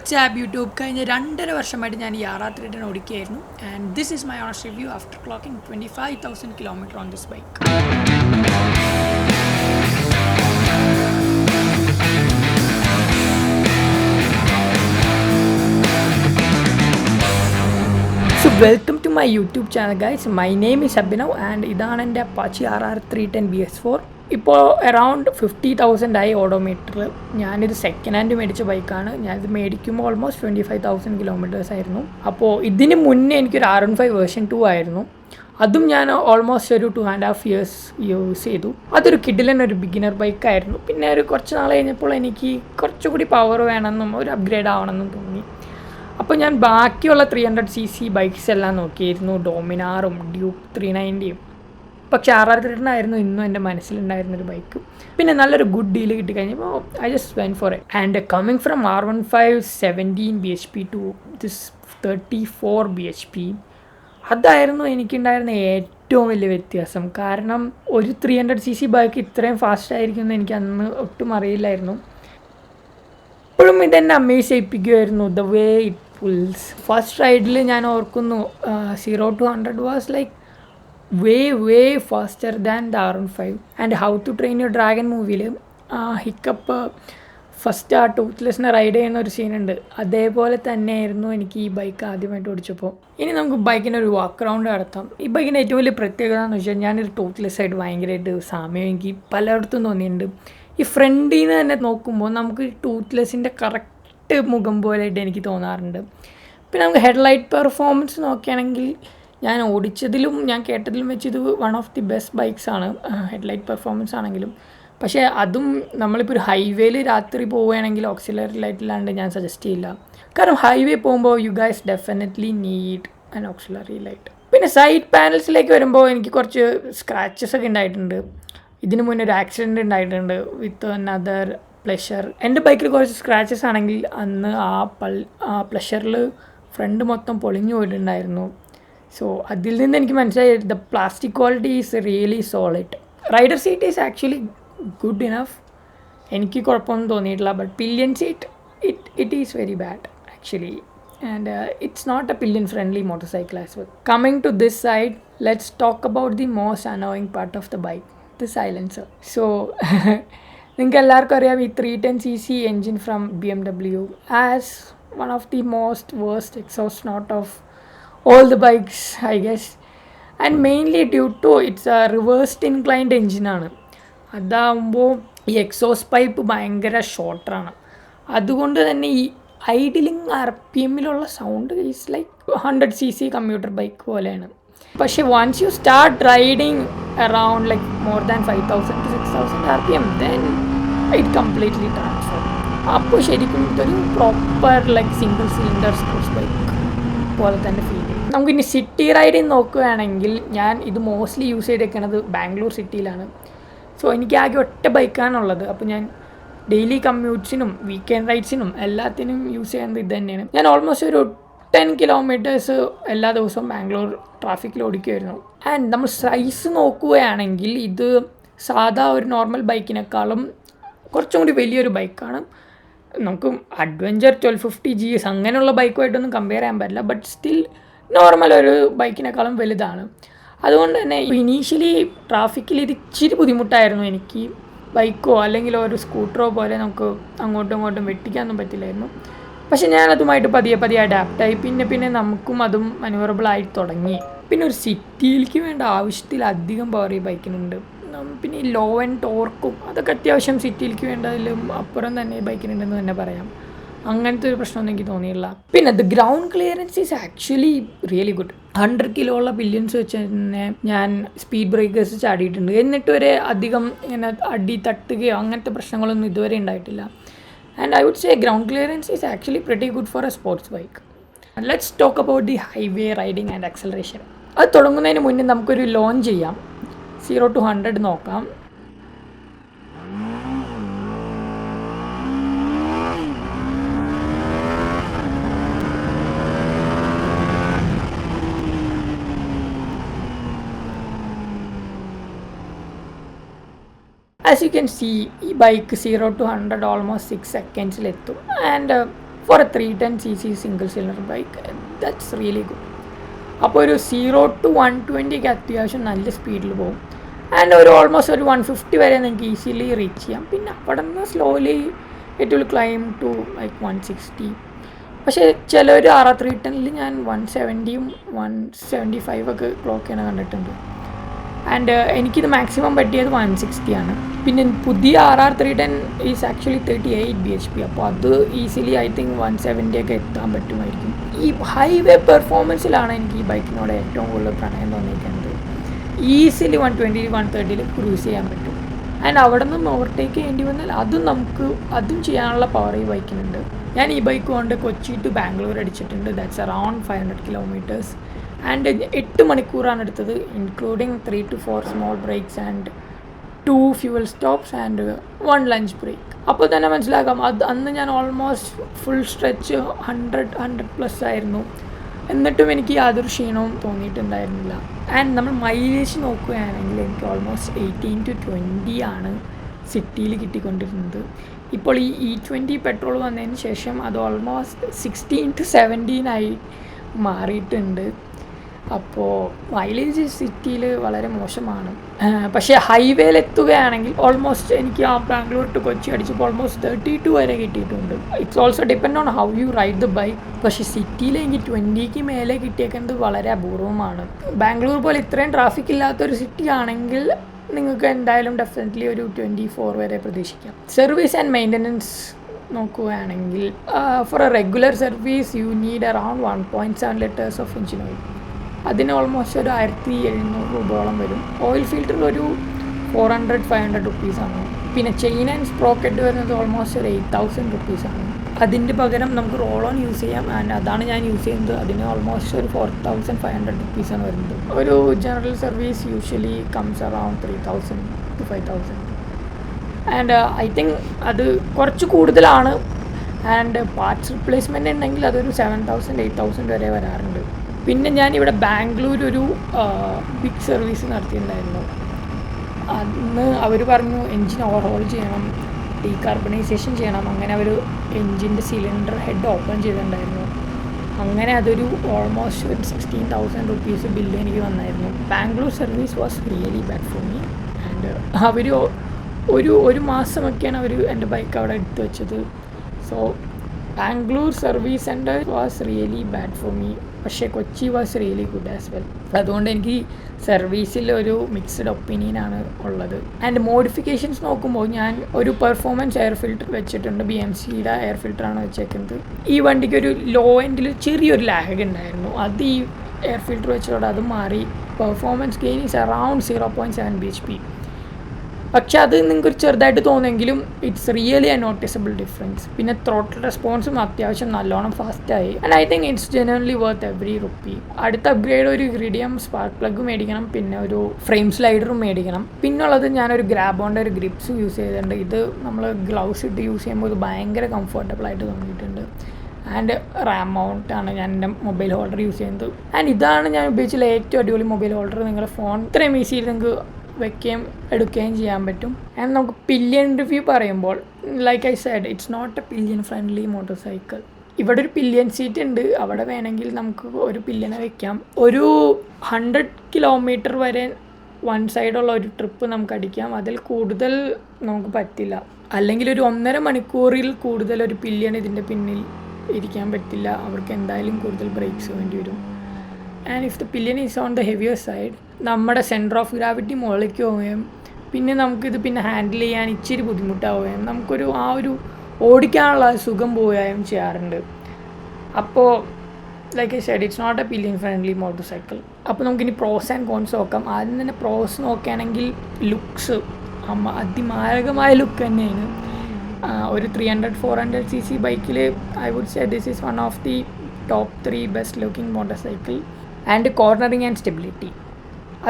WhatsApp YouTube കഴിഞ്ഞ 2.5 വർഷമായിട്ട് ഞാൻ ഈ R310 ഓടിക്കുകയായിരുന്നു. And this is my honest review after clocking 25,000 kilometer on this bike. So welcome to my YouTube channel guys. My name is Abhinav and ഇതാണ് എൻ്റെ Apache RR310 BS4. ഇപ്പോൾ around 50,000 ആയി odometer. ഞാനിത് സെക്കൻഡ് ഹാൻഡ് മേടിച്ച ബൈക്കാണ്. ഞാനിത് മേടിക്കുമ്പോൾ almost 25,000 kilometres ആയിരുന്നു. അപ്പോൾ ഇതിന് മുന്നേ എനിക്കൊരു R15 വേർഷൻ 2 ആയിരുന്നു. അതും ഞാൻ ഓൾമോസ്റ്റ് ഒരു 2.5 years യൂസ് ചെയ്തു. അതൊരു കിഡിലൻ ബിഗിനർ ബൈക്കായിരുന്നു. പിന്നെ ഒരു കുറച്ച് നാൾ കഴിഞ്ഞപ്പോൾ എനിക്ക് കുറച്ചുകൂടി പവർ വേണമെന്നും ഒരു അപ്ഗ്രേഡ് ആവണമെന്നും തോന്നി. അപ്പോൾ ഞാൻ ബാക്കിയുള്ള 300cc ബൈക്സ് എല്ലാം നോക്കിയിരുന്നു, ഡോമിനാറും ഡ്യൂക്ക് 390യും. പക്ഷേ RR310 ആയിരുന്നു ഇന്നും എൻ്റെ മനസ്സിലുണ്ടായിരുന്നൊരു ബൈക്ക്. പിന്നെ നല്ലൊരു ഗുഡ് ഡീൽ കിട്ടിക്കഴിഞ്ഞപ്പോൾ I just went for it. And coming from R15 17 bhp to this 34 bhp, അതായിരുന്നു എനിക്കുണ്ടായിരുന്ന ഏറ്റവും വലിയ വ്യത്യാസം. കാരണം ഒരു 300cc ബൈക്ക് ഇത്രയും ഫാസ്റ്റ് ആയിരിക്കുമെന്ന് എനിക്ക് അന്ന് ഒട്ടും അറിയില്ലായിരുന്നു. ഇപ്പോഴും ഇതെന്നെ അമേസ് ചെയ്യിപ്പിക്കുമായിരുന്നു, the way it pulls. First റൈഡിൽ ഞാൻ ഓർക്കുന്നു 0 to 100 was like way faster than the R15. And how to train your dragon മൂവിയിൽ ഹിക്കപ്പ് ഫസ്റ്റ് ആ ടൂത്ത്ലെസ്സിനെ റൈഡ് ചെയ്യുന്ന ഒരു സീനുണ്ട്. അതേപോലെ തന്നെയായിരുന്നു എനിക്ക് ഈ ബൈക്ക് ആദ്യമായിട്ട് ഓടിച്ചപ്പോൾ. ഇനി നമുക്ക് ബൈക്കിനൊരു വാക്ക് റൗണ്ട് നടത്താം. ഈ ബൈക്കിൻ്റെ ഏറ്റവും വലിയ പ്രത്യേകത എന്ന് വെച്ചാൽ ഞാനൊരു ടൂത്ത്ലെസ് ആയിട്ട് ഭയങ്കരമായിട്ട് സാമ്യം എനിക്ക് പലയിടത്തും തോന്നിയിട്ടുണ്ട്. ഈ ഫ്രണ്ടിൽ നിന്ന് തന്നെ നോക്കുമ്പോൾ നമുക്ക് ടൂത്ത്ലെസ്സിൻ്റെ കറക്റ്റ് മുഖം പോലെയായിട്ട് എനിക്ക് തോന്നാറുണ്ട്. പിന്നെ നമുക്ക് ഹെഡ്ലൈറ്റ് പെർഫോമൻസ് നോക്കുകയാണെങ്കിൽ ഞാൻ ഓടിച്ചതിലും ഞാൻ കേട്ടതിലും വെച്ച് ഇത് വൺ ഓഫ് ദി ബെസ്റ്റ് ബൈക്സാണ് ഹെഡ്ലൈറ്റ് പെർഫോമൻസ് ആണെങ്കിലും. പക്ഷേ അതും നമ്മളിപ്പോൾ ഒരു ഹൈവേയിൽ രാത്രി പോവുകയാണെങ്കിൽ ഓക്സിലറി ലൈറ്റിലാണ്ട് ഞാൻ സജസ്റ്റ് ചെയ്യില്ല. കാരണം ഹൈവേ പോകുമ്പോൾ you guys definitely need an auxiliary light. പിന്നെ സൈഡ് പാനൽസിലേക്ക് വരുമ്പോൾ എനിക്ക് കുറച്ച് സ്ക്രാച്ചസ് ഒക്കെ ഉണ്ടായിട്ടുണ്ട്. ഇതിന് മുന്നേ ഒരു ആക്സിഡൻറ്റ് ഉണ്ടായിട്ടുണ്ട് വിത്ത് അനദർ പ്ലഷർ. എൻ്റെ ബൈക്കിൽ കുറച്ച് സ്ക്രാച്ചസ് ആണെങ്കിൽ അന്ന് ആ പ്ലഷറിൽ ഫ്രണ്ട് മൊത്തം പൊളിഞ്ഞു പോയിട്ടുണ്ടായിരുന്നു. സോ അതിൽ നിന്ന് എനിക്ക് മനസ്സിലായി the plastic quality is really solid. Rider seat is actually good enough, എനിക്ക് കുഴപ്പമൊന്നും തോന്നിയിട്ടില്ല. But pillion seat it is very bad actually. And it's not a pillion friendly motorcycle as well. Coming to this side, let's talk about the most annoying part of the bike, the silencer. So നിങ്ങൾക്ക് എല്ലാവർക്കും അറിയാം ഈ 310cc engine from BMW as one of the most worst exhaust note of all the bikes I guess, and mainly due to it's a reversed inclined engine ആണ്. അതാകുമ്പോൾ ഈ exhaust pipe ഭയങ്കര ഷോർട്ടറാണ്. അതുകൊണ്ട് തന്നെ ഈ ഐഡിലിംഗ് RPMലുള്ള sound is like 100cc commuter bike പോലെയാണ്. പക്ഷേ once you start riding around like more than 5,000 to 6,000 RPM then it completely transform. അപ്പോൾ ശരിക്കും ഇതൊരു proper like single cylinder sports bike പോലെ തന്നെ ഫീൽ ചെയ്യും. നമുക്കിനി സിറ്റി റൈഡിങ് നോക്കുകയാണെങ്കിൽ ഞാൻ ഇത് മോസ്റ്റ്ലി യൂസ് ചെയ്തേക്കുന്നത് ബാംഗ്ലൂർ സിറ്റിയിലാണ്. സോ എനിക്ക് ആകെ ഒറ്റ ബൈക്കാണുള്ളത്. അപ്പോൾ ഞാൻ ഡെയിലി കമ്മ്യൂട്ട്സിനും വീക്കെൻഡ് റൈഡ്സിനും എല്ലാത്തിനും യൂസ് ചെയ്യുന്നത് ഇത് തന്നെയാണ്. ഞാൻ ഓൾമോസ്റ്റ് ഒരു 10 കിലോമീറ്റേഴ്സ് എല്ലാ ദിവസവും ബാംഗ്ലൂർ ട്രാഫിക്കിൽ ഓടിക്കുമായിരുന്നു. ആൻഡ് നമ്മൾ സൈസ് നോക്കുകയാണെങ്കിൽ ഇത് സാധാ ഒരു നോർമൽ ബൈക്കിനേക്കാളും കുറച്ചും കൂടി വലിയൊരു ബൈക്കാണ്. നമുക്ക് അഡ്വഞ്ചർ 1250 GS അങ്ങനെയുള്ള ബൈക്കുമായിട്ടൊന്നും കമ്പയർ ചെയ്യാൻ പറ്റില്ല. ബട്ട് സ്റ്റിൽ നോർമൽ ഒരു ബൈക്കിനേക്കാളും വലുതാണ്. അതുകൊണ്ട് തന്നെ ഇനീഷ്യലി ട്രാഫിക്കിൽ ഇത് ഇച്ചിരി ബുദ്ധിമുട്ടായിരുന്നു. എനിക്ക് ബൈക്കോ അല്ലെങ്കിൽ ഒരു സ്കൂട്ടറോ പോലെ നമുക്ക് അങ്ങോട്ടും ഇങ്ങോട്ടും വെട്ടിക്കാനൊന്നും പറ്റില്ലായിരുന്നു. പക്ഷെ ഞാനതുമായിട്ട് പതിയെ അഡാപ്റ്റായി. പിന്നെ നമുക്കും അതും മനോറബിളായി തുടങ്ങി. പിന്നെ ഒരു സിറ്റിയിലേക്ക് വേണ്ട ആവശ്യത്തിലധികം പവർ ഈ ബൈക്കിനുണ്ട്. പിന്നെ ഈ ലോ ആൻഡ് ടോർക്കും അതൊക്കെ അത്യാവശ്യം സിറ്റിയിലേക്ക് വേണ്ടതിലും അപ്പുറം തന്നെ ഈ ബൈക്കിനുണ്ടെന്ന് തന്നെ പറയാം. അങ്ങനത്തെ ഒരു പ്രശ്നമൊന്നും എനിക്ക് തോന്നിയില്ല. പിന്നെ the ground clearance is actually really good. 100 kilo ഉള്ള പില്യൻസ് വെച്ച് തന്നെ ഞാൻ സ്പീഡ് ബ്രേക്കേഴ്സ് ചാടിയിട്ടുണ്ട്. എന്നിട്ട് വരെ അധികം ഇങ്ങനെ അടി തട്ടുകയോ അങ്ങനത്തെ പ്രശ്നങ്ങളൊന്നും ഇതുവരെ ഉണ്ടായിട്ടില്ല. And I would say ground clearance is actually pretty good for a sports bike. And let's talk about the highway riding and acceleration. അത് തുടങ്ങുന്നതിന് മുന്നേ നമുക്കൊരു ലോഞ്ച് ചെയ്യാം. 0 to 100 നോക്കാം. As you can see, ഈ ബൈക്ക് 0 to 100 ഓൾമോസ്റ്റ് 6 സെക്കൻഡ്സിലെത്തും. And for a 310cc single cylinder bike. That's really good. അപ്പോൾ ഒരു 0 to 120 ഒക്കെ അത്യാവശ്യം നല്ല സ്പീഡിൽ പോകും. ആൻഡ് ഒരു ഓൾമോസ്റ്റ് ഒരു 150 വരെ നിങ്ങൾക്ക് ഈസിലി റീച്ച് ചെയ്യാം. പിന്നെ അവിടെ നിന്ന് slowly it will climb to like 160. പക്ഷേ ചിലർ RR310 ഞാൻ 170 175 ഒക്കെ ക്ലോക്ക് ചെയ്യണ കണ്ടിട്ടുണ്ട്. ആൻഡ് എനിക്കിത് മാക്സിമം പറ്റിയത് 160 ആണ്. പിന്നെ പുതിയ RR310 ഈസ് ആക്ച്വലി 38 bhp. അപ്പോൾ അത് ഈസിലി ഐ തിങ്ക് 170 ഒക്കെ എത്താൻ പറ്റുമായിരിക്കും. ഈ ഹൈവേ പെർഫോമൻസിലാണ് എനിക്ക് ഈ ബൈക്കിനോട് ഏറ്റവും കൂടുതൽ പ്രണയം തോന്നിയിരിക്കുന്നത്. ഈസിലി 120 130 ക്രൂസ് ചെയ്യാൻ പറ്റും. ആൻഡ് അവിടെ നിന്ന് ഓവർടേക്ക് ചെയ്യേണ്ടി വന്നാൽ അതും ചെയ്യാനുള്ള പവർ ഈ ബൈക്കിനുണ്ട്. ഞാൻ ഈ ബൈക്ക് കൊണ്ട് കൊച്ചി ടു ബാംഗ്ലൂർ അടിച്ചിട്ടുണ്ട്. That's around 500 kilometers. ആൻഡ് 8 മണിക്കൂറാണ് എടുത്തത്, including 3 to 4 small breaks and 2 fuel stops and 1 lunch break. അപ്പോൾ തന്നെ മനസ്സിലാക്കാം അന്ന് ഞാൻ ഓൾമോസ്റ്റ് ഫുൾ സ്ട്രെച്ച് 100+ ആയിരുന്നു. എന്നിട്ടും എനിക്ക് യാതൊരു ക്ഷീണവും തോന്നിയിട്ടുണ്ടായിരുന്നില്ല. ആൻഡ് നമ്മൾ മൈലേജ് നോക്കുകയാണെങ്കിൽ എനിക്ക് ഓൾമോസ്റ്റ് 18 to 20 ആണ് സിറ്റിയിൽ കിട്ടിക്കൊണ്ടിരുന്നത്. ഇപ്പോൾ ഈ E20 പെട്രോൾ വന്നതിന് ശേഷം അത് ഓൾമോസ്റ്റ് 16 to 17 മാറിയിട്ടുണ്ട്. അപ്പോൾ മൈലേജ് സിറ്റിയിൽ വളരെ മോശമാണ്. പക്ഷേ ഹൈവേയിൽ എത്തുകയാണെങ്കിൽ ഓൾമോസ്റ്റ് എനിക്ക് ആ ബാംഗ്ലൂർ ടു കൊച്ചി അടിച്ചപ്പോൾ ഓൾമോസ്റ്റ് 32 വരെ കിട്ടിയിട്ടുണ്ട്. It's also depend on how you ride the bike. പക്ഷേ സിറ്റിയിൽ എനിക്ക് 20ക്ക് മേലെ കിട്ടിയേക്കുന്നത് വളരെ അപൂർവമാണ്. ബാംഗ്ലൂർ പോലെ ഇത്രയും ട്രാഫിക് ഇല്ലാത്തൊരു സിറ്റി ആണെങ്കിൽ നിങ്ങൾക്ക് എന്തായാലും ഡെഫിനറ്റ്ലി ഒരു 24 വരെ പ്രതീക്ഷിക്കാം. സർവീസ് ആൻഡ് മെയിൻ്റനൻസ് നോക്കുകയാണെങ്കിൽ for a regular service you need around 1.7 liters of engine oil. അതിന് ഓൾമോസ്റ്റ് ഒരു 1700 രൂപയോളം വരും. ഓയിൽ ഫിൽറ്ററിൽ ഒരു 400-500 റുപ്പീസാണ്. പിന്നെ ചെയിൻ ആൻഡ് സ്പ്രോക്കറ്റ് വരുന്നത് ഓൾമോസ്റ്റ് ഒരു 8000 റുപ്പീസാണ്. അതിൻ്റെ പകരം നമുക്ക് റോൾ ഓൺ യൂസ് ചെയ്യാം. ആൻഡ് അതാണ് ഞാൻ യൂസ് ചെയ്യുന്നത്. അതിന് ഓൾമോസ്റ്റ് ഒരു 4500 റുപ്പീസാണ് വരുന്നത്. ഒരു general service usually comes around 3000 to 5000. And I think അത് കുറച്ച് കൂടുതലാണ്. ആൻഡ് പാർട്സ് റിപ്ലേസ്മെൻറ്റ് ഉണ്ടെങ്കിൽ അതൊരു 7000-8000 വരെ വരാറുണ്ട്. പിന്നെ ഞാനിവിടെ ബാംഗ്ലൂർ ഒരു ബിഗ് സർവീസ് നടത്തിയിട്ടുണ്ടായിരുന്നു. അന്ന് അവർ പറഞ്ഞു എൻജിൻ ഓവർഹോൾ ചെയ്യണം, ഡീകാർബണൈസേഷൻ ചെയ്യണം. അങ്ങനെ അവർ എൻജിൻ്റെ സിലിണ്ടർ ഹെഡ് ഓപ്പൺ ചെയ്തിട്ടുണ്ടായിരുന്നു. അങ്ങനെ അതൊരു ഓൾമോസ്റ്റ് ഒരു 16,000 റുപ്പീസ് ബില്ല് എനിക്ക് വന്നായിരുന്നു. Bangalore service was really bad for me. And അവർ ഒരു മാസമൊക്കെയാണ് അവർ എൻ്റെ ബൈക്ക് അവിടെ എടുത്തു വെച്ചത്. So Bangalore service center was really bad for me. പക്ഷേ Kochi was really good as well. അതുകൊണ്ട് എനിക്ക് സർവീസിൽ ഒരു മിക്സ്ഡ് ഒപ്പീനിയനാണ് ഉള്ളത്. ആൻഡ് മോഡിഫിക്കേഷൻസ് നോക്കുമ്പോൾ ഞാൻ ഒരു പെർഫോമൻസ് എയർ ഫിൽറ്റർ വെച്ചിട്ടുണ്ട്. BMCയുടെ എയർ ഫിൽറ്ററാണ് വെച്ചേക്കുന്നത്. ഈ വണ്ടിക്ക് ഒരു ലോ എൻഡിൽ ചെറിയൊരു ലാഗ് ഉണ്ടായിരുന്നു. അത് ഈ എയർ ഫിൽറ്റർ വെച്ചതോടെ അത് മാറി. Performance gain is around 0.7 bhp. പക്ഷെ അത് നിങ്ങൾക്ക് ചെറുതായിട്ട് തോന്നുമെങ്കിലും it's really a noticeable difference. പിന്നെ ത്രോട്ടിൽ റെസ്പോൺസും അത്യാവശ്യം നല്ലോണം ഫാസ്റ്റായി. And I think it's genuinely worth every rupee. അടുത്ത അപ്ഗ്രേഡ് ഒരു ഇഗ്രീഡിയം സ്പാർക്ക് പ്ലഗ് മേടിക്കണം. പിന്നെ ഒരു ഫ്രെയിം സ്ലൈഡറും മേടിക്കണം. പിന്നുള്ളത് ഞാനൊരു ഗ്രാബോൻ്റെ ഒരു ഗ്രിപ്സ് യൂസ് ചെയ്തിട്ടുണ്ട്. ഇത് നമ്മൾ ഗ്ലൗസ് ഇട്ട് യൂസ് ചെയ്യുമ്പോൾ ഇത് ഭയങ്കര കംഫർട്ടബിളായിട്ട് തോന്നിയിട്ടുണ്ട്. ആൻഡ് റാം മൗണ്ടാണ് ഞാൻ എൻ്റെ മൊബൈൽ ഹോൾഡർ യൂസ് ചെയ്യുന്നത്. ആൻഡ് ഇതാണ് ഞാൻ ഉപയോഗിച്ചുള്ള ഏറ്റവും അടിപൊളി മൊബൈൽ ഹോൾഡർ. നിങ്ങളുടെ ഫോൺ ഇത്രയും ഈസിയിൽ നിങ്ങൾക്ക് വെക്കുകയും എടുക്കുകയും ചെയ്യാൻ പറ്റും. ആൻഡ് നമുക്ക് പില്യൺ റിവ്യൂ പറയുമ്പോൾ like I said it's not a pillion friendly motorcycle. ഇവിടെ ഒരു പില്യൺ സീറ്റ് ഉണ്ട്. അവിടെ വേണമെങ്കിൽ നമുക്ക് ഒരു പില്യനെ വെക്കാം. ഒരു 100 kilometer വരെ വൺ സൈഡുള്ള ഒരു ട്രിപ്പ് നമുക്ക് അടിക്കാം. അതിൽ കൂടുതൽ നമുക്ക് പറ്റില്ല. അല്ലെങ്കിൽ ഒരു 1.5 മണിക്കൂറിൽ കൂടുതൽ ഒരു പില്യൺ ഇതിൻ്റെ പിന്നിൽ ഇരിക്കാൻ പറ്റില്ല. അവർക്ക് എന്തായാലും കൂടുതൽ ബ്രേക്സ് വേണ്ടി വരും. And if the pillion is on the heavier side നമ്മുടെ സെൻറ്റർ ഓഫ് ഗ്രാവിറ്റി മുകളിലേക്ക് പോവുകയും പിന്നെ നമുക്കിത് പിന്നെ ഹാൻഡിൽ ചെയ്യാൻ ഇച്ചിരി ബുദ്ധിമുട്ടാവുകയും നമുക്കൊരു ആ ഒരു ഓടിക്കാനുള്ള സുഖം പോവുകയും ചെയ്യാറുണ്ട്. അപ്പോൾ like I said it's not a pillion friendly motorcycle. അപ്പോൾ നമുക്കിനി പ്രോസ് ആൻഡ് കോൺസ് നോക്കാം. ആദ്യം തന്നെ പ്രോസ് നോക്കുകയാണെങ്കിൽ ലുക്സ് അതിമാരകമായ ലുക്ക് തന്നെയാണ്. ഒരു 300-400cc ബൈക്കിൽ I would say this is one of the top 3 best looking motorcycle. And cornering and stability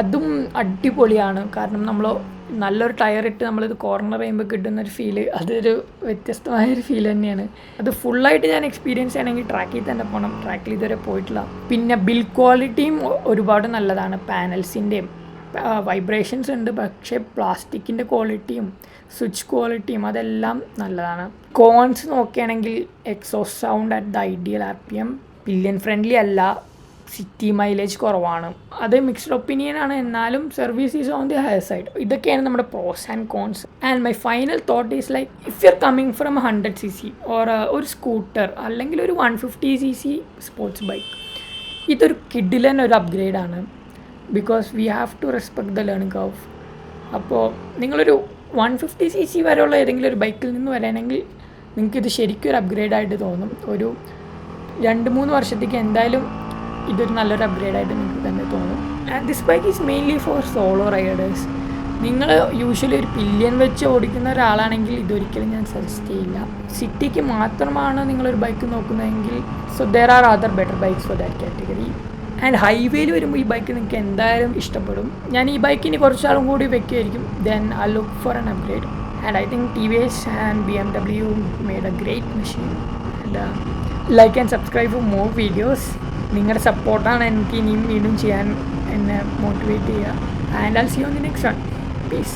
അതും അടിപൊളിയാണ്. കാരണം നമ്മൾ നല്ലൊരു ടയർ ഇട്ട് നമ്മളിത് കോർണർ ചെയ്യുമ്പോൾ കിട്ടുന്നൊരു ഫീല് അതൊരു വ്യത്യസ്തമായൊരു ഫീൽ തന്നെയാണ്. അത് ഫുള്ളായിട്ട് ഞാൻ എക്സ്പീരിയൻസ് ചെയ്യണമെങ്കിൽ ട്രാക്കിൽ തന്നെ പോകണം. ട്രാക്കിൽ ഇതുവരെ പോയിട്ടില്ല. പിന്നെ ബിൽഡ് ക്വാളിറ്റിയും ഒരുപാട് നല്ലതാണ്. പാനൽസിൻ്റെയും വൈബ്രേഷൻസ് ഉണ്ട്, പക്ഷേ പ്ലാസ്റ്റിക്കിൻ്റെ ക്വാളിറ്റിയും സ്വിച്ച് ക്വാളിറ്റിയും അതെല്ലാം നല്ലതാണ്. കോൺസ് നോക്കുകയാണെങ്കിൽ exhaust sound at the ideal RPM, pillion friendly അല്ല, സിറ്റി മൈലേജ് കുറവാണ്. അത് മിക്സ്ഡ് ഒപ്പീനിയൻ ആണ്, എന്നാലും service is on the higher side. ഇതൊക്കെയാണ് നമ്മുടെ pros and cons. And my final thought is like, if you are coming from 100cc or ഒരു scooter അല്ലെങ്കിൽ ഒരു 150cc സ്പോർട്സ് ബൈക്ക്, ഇതൊരു കിഡിലൻ ഒരു അപ്ഗ്രേഡാണ്. Because we have to respect the learning curve. അപ്പോൾ നിങ്ങളൊരു 150cc വരെയുള്ള ഏതെങ്കിലും ഒരു ബൈക്കിൽ നിന്ന് വരാണെങ്കിൽ നിങ്ങൾക്കിത് ശരിക്കും ഒരു അപ്ഗ്രേഡായിട്ട് തോന്നും. ഒരു 2-3 വർഷത്തേക്ക് എന്തായാലും ഇതൊരു നല്ലൊരു അപ്ഗ്രേഡായിട്ട് നിങ്ങൾക്ക് തന്നെ തോന്നും. And this bike is mainly four solo Riders. നിങ്ങൾ യൂഷ്വലി ഒരു പില്യൻ വെച്ച് ഓടിക്കുന്ന ഒരാളാണെങ്കിൽ ഇതൊരിക്കലും ഞാൻ സജസ്റ്റ് ചെയ്യില്ല. സിറ്റിക്ക് മാത്രമാണ് നിങ്ങളൊരു ബൈക്ക് നോക്കുന്നതെങ്കിൽ so there are other better bikes for that category. And ഹൈവേയിൽ വരുമ്പോൾ ഈ ബൈക്ക് നിങ്ങൾക്ക് എന്തായാലും ഇഷ്ടപ്പെടും. ഞാൻ ഈ ബൈക്കിന് കുറച്ചാളും കൂടി വെക്കുമായിരിക്കും. Then I look for an upgrade. And I think TVS and BMW made a great machine. And like and subscribe for more videos. നിങ്ങളുടെ സപ്പോർട്ടാണ് എനിക്ക് ഇനിയും വീണ്ടും ചെയ്യാൻ എന്നെ മോട്ടിവേറ്റ് ചെയ്യുക. And I will see you on the next one. Peace.